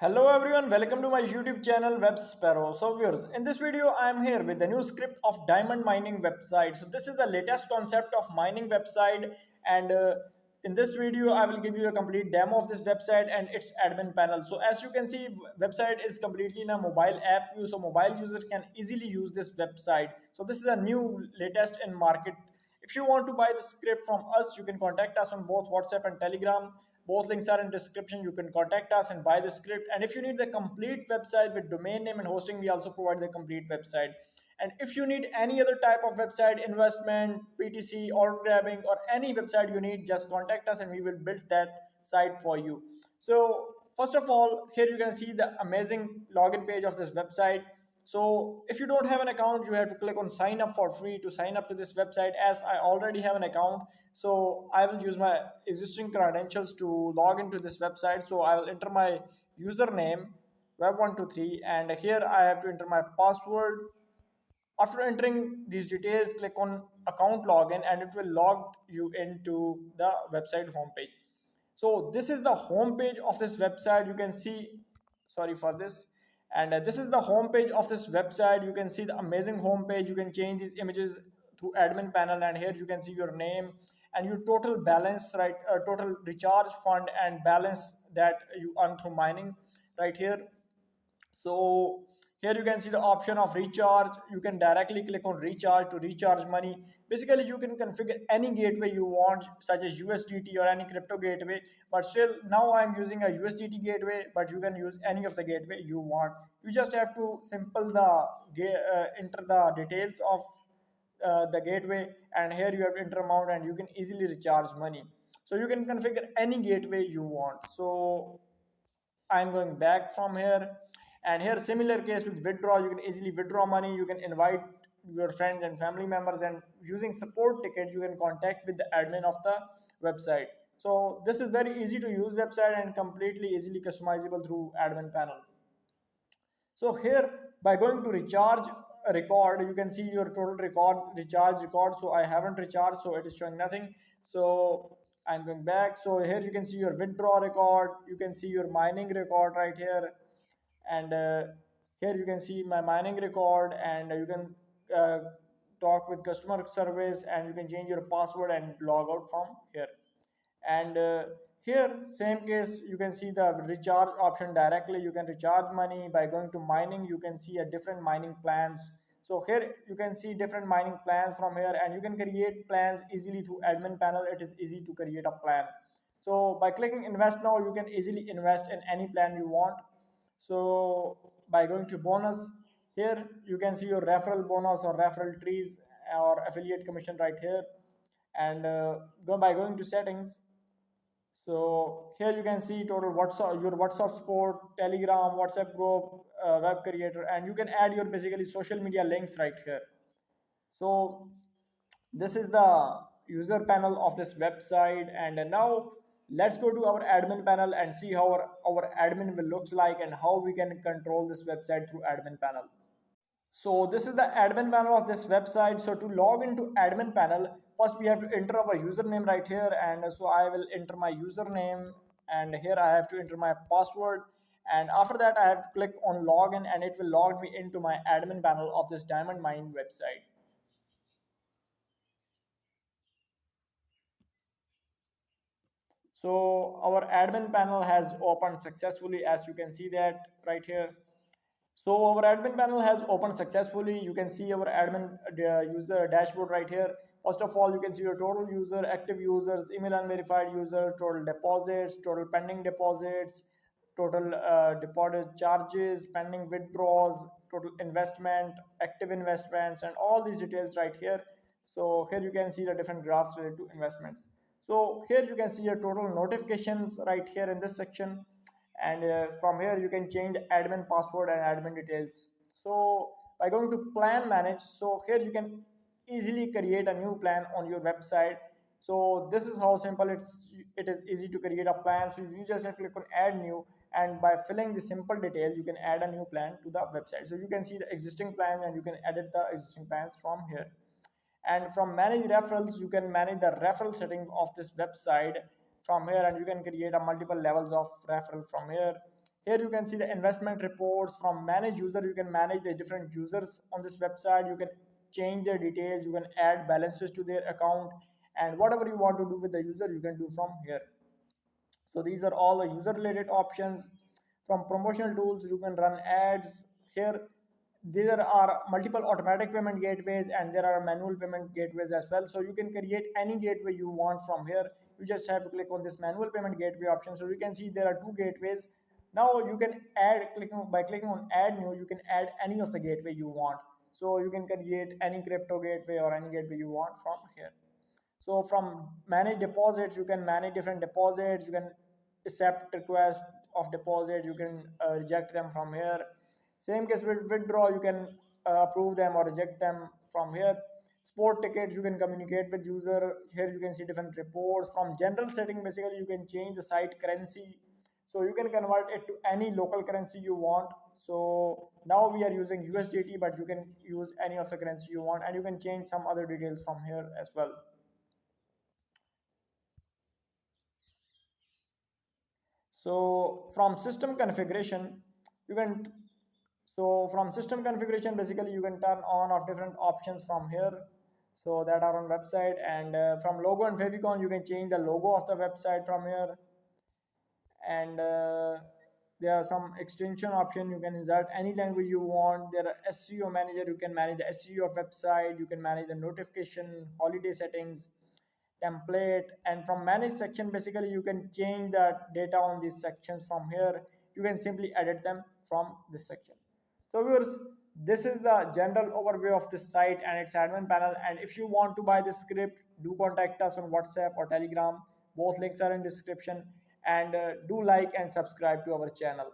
Hello everyone, welcome to my YouTube channel Web Sparrow. So viewers, in this video I am here with the new script of diamond mining website. So this is the latest concept of mining website, and in this video I will give you a complete demo of this website and its admin panel. So as you can see, website is completely in a mobile app view, so mobile users can easily use this website. So this is a new latest in market. If you want to buy the script from us, you can contact us on both WhatsApp and Telegram. Both links are in description. You can contact us and buy the script. And if you need the complete website with domain name and hosting, we also provide the complete website. And if you need any other type of website, investment, PTC, order grabbing, or any website you need, just contact us and we will build that site for you. So first of all, here you can see the amazing login page of this website. So if you don't have an account, you have to click on sign up for free to sign up to this website. As I already have an account, so I will use my existing credentials to log into this website. So I will enter my username web123, and here I have to enter my password. After entering these details, click on account login and it will log you into the website homepage. So this is the home page of this website. You can see, sorry for this, and this is the home page of this website. You can see the amazing home page. You can change these images through admin panel, and here you can see your name and your total balance, right? Total recharge fund and balance that you earn through mining right here. So here you can see the option of recharge. You can directly click on recharge to recharge money. Basically you can configure any gateway you want, such as USDT or any crypto gateway, but still now I'm using a USDT gateway, but you can use any of the gateway you want. You just have to enter the details of the gateway, and here you have enter amount and you can easily recharge money. So you can configure any gateway you want. So I'm going back from here, and here similar case with withdraw. You can easily withdraw money. You can invite your friends and family members, and using support tickets you can contact with the admin of the website. So this is very easy to use website and completely easily customizable through admin panel. So here, by going to recharge a record, you can see your total record, recharge record. So I haven't recharged, so it is showing nothing. So I'm going back. So here you can see your withdraw record. You can see your mining record right here, and here you can see my mining record, and you can uh, talk with customer service, and you can change your password and log out from here. And here same case, you can see the recharge option. Directly you can recharge money by going to mining. You can see a different mining plans. So here you can see different mining plans from here, and you can create plans easily through admin panel. It is easy to create a plan. So by clicking invest now, you can easily invest in any plan you want. So by going to bonus, here you can see your referral bonus or referral trees or affiliate commission right here. And go by going to settings. So here you can see total WhatsApp, your WhatsApp support, Telegram, WhatsApp group, web creator, and you can add your basically social media links right here. So this is the user panel of this website, and now let's go to our admin panel and see how our admin will looks like and how we can control this website through admin panel. So this is the admin panel of this website. So to log into admin panel, first we have to enter our username right here, and so I will enter my username, and here I have to enter my password, and after that I have to click on login, and it will log me into my admin panel of this diamond mine website. So our admin panel has opened successfully, as you can see that right here. So our admin panel has opened successfully. You can see our admin user dashboard right here. First of all, you can see your total user, active users, email unverified user, total deposits, total pending deposits, total deposit charges, pending withdrawals, total investment, active investments, and all these details right here. So here you can see the different graphs related to investments. So here you can see your total notifications right here in this section, and from here you can change admin password and admin details. So by going to plan manage, so here you can easily create a new plan on your website. So this is how simple it is easy to create a plan. So you just have to click on add new, and by filling the simple details you can add a new plan to the website. So you can see the existing plans and you can edit the existing plans from here. And from manage referrals, you can manage the referral setting of this website from here, and you can create a multiple levels of referral from here. Here you can see the investment reports. From manage user, you can manage the different users on this website. You can change their details, you can add balances to their account, and whatever you want to do with the user, you can do from here. So these are all the user related options. From promotional tools, you can run ads. Here there are multiple automatic payment gateways and there are manual payment gateways as well. So you can create any gateway you want from here. You just have to click on this manual payment gateway option. So you can see there are two gateways. Now you can add, by clicking on add new, you can add any of the gateway you want. So you can create any crypto gateway or any gateway you want from here. So from manage deposits, you can manage different deposits. You can accept requests of deposit. You can reject them from here. Same case with withdraw. You can approve them or reject them from here. Sport tickets, you can communicate with user. Here you can see different reports. From general setting, basically you can change the site currency. So you can convert it to any local currency you want. So now we are using USDT, but you can use any of the currency you want, and you can change some other details from here as well. So from system configuration, you can from system configuration, basically you can turn on of different options from here. So that are on website, and from logo and favicon, you can change the logo of the website from here. And there are some extension option. You can insert any language you want. There are SEO manager. You can manage the SEO of website. You can manage the notification, holiday settings, template. And from manage section, basically you can change the data on these sections from here. You can simply edit them from this section. So viewers, this is the general overview of this site and its admin panel. And if you want to buy this script, do contact us on WhatsApp or Telegram. Both links are in description. And do like and subscribe to our channel.